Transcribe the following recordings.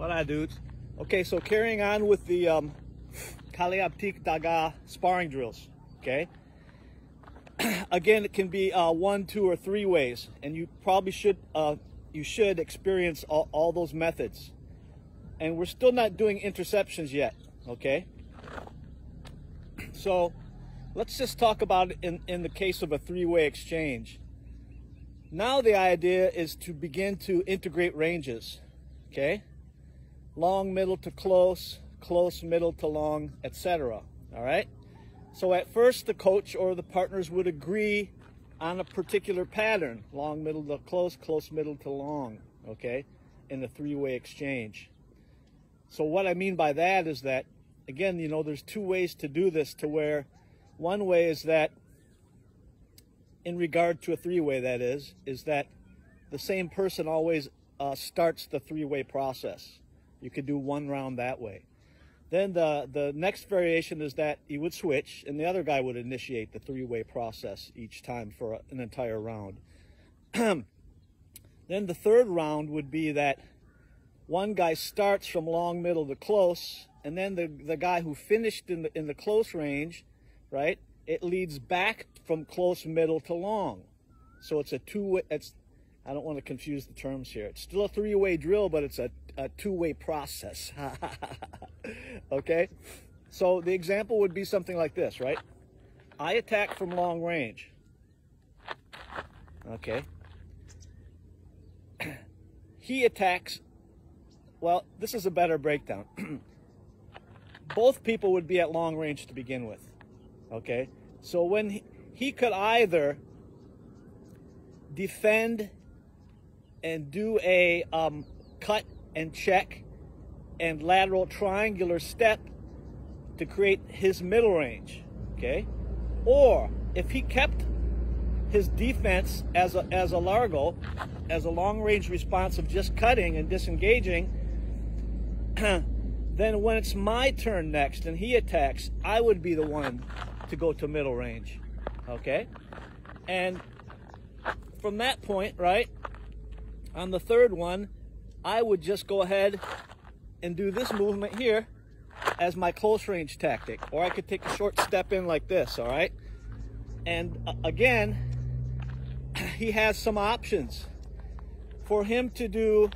What I dudes? Okay, so carrying on with the Abtik Daga Sparring drills. Okay. Again, it can be 1, 2, or 3 ways, and you probably should experience all those methods. And we're still not doing interceptions yet. Okay. So let's just talk about it in the case of a 3-way exchange. Now the idea is to begin to integrate ranges. Okay. Long, middle to close, close, middle to long, etc. All right. So at first the coach or the partners would agree on a particular pattern: long, middle to close, close, middle to long. Okay, in the 3-way exchange. So what I mean by that is that, again, you know, there's 2 ways to do this, to where one way is that, in regard to a 3-way, that is that the same person always starts the 3-way process. You could do 1 round that way. Then the next variation is that you would switch, and the other guy would initiate the 3-way process each time for an entire round. Then the 3rd round would be that one guy starts from long, middle to close, and then the guy who finished in the close range, right, it leads back from close, middle to long. So it's a 2-way. I don't want to confuse the terms here. It's still a 3-way drill, but it's a 2-way process. Okay? So the example would be something like this, right? I attack from long range. Okay. He attacks, well, this is a better breakdown. Both people would be at long range to begin with. Okay? So when he could either defend and do a cut and check and lateral triangular step to create his middle range, okay? Or if he kept his defense as a largo, as a long range response of just cutting and disengaging, then when it's my turn next and he attacks, I would be the one to go to middle range, okay? And from that point, right, on the 3rd one, I would just go ahead and do this movement here as my close range tactic. Or I could take a short step in like this, all right? And again, he has some options. For him to do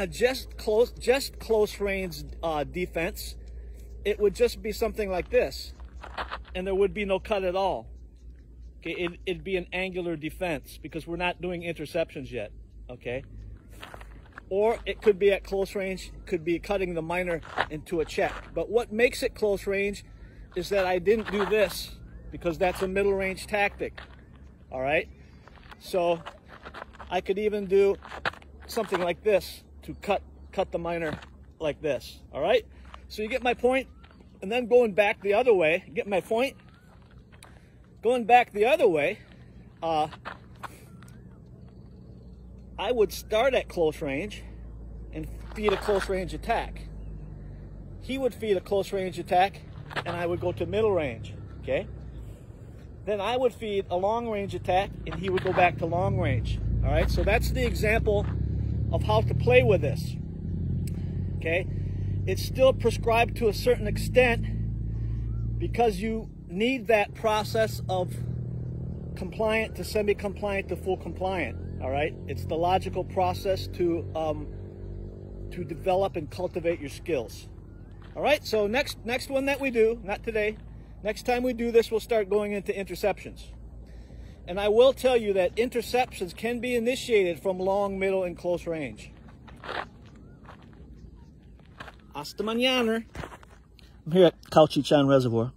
just close range defense, it would just be something like this. And there would be no cut at all. Okay, it'd be an angular defense because we're not doing interceptions yet, okay? Or it could be at close range, could be cutting the minor into a check. But what makes it close range is that I didn't do this, because that's a middle range tactic, all right? So I could even do something like this to cut the minor like this, all right? So you get my point? And then going back the other way, get my point? Going back the other way, I would start at close range and feed a close range attack. He would feed a close range attack, and I would go to middle range, okay? Then I would feed a long range attack, and he would go back to long range, all right? So that's the example of how to play with this, okay? It's still prescribed to a certain extent because you need that process of compliant to semi-compliant to full compliant. All right, it's the logical process to develop and cultivate your skills. All right, so next one that we do, not today, next time we do this, we'll start going into interceptions. And I will tell you that interceptions can be initiated from long, middle, and close range. Hasta mañana. I'm here at Cauchy Chan Reservoir.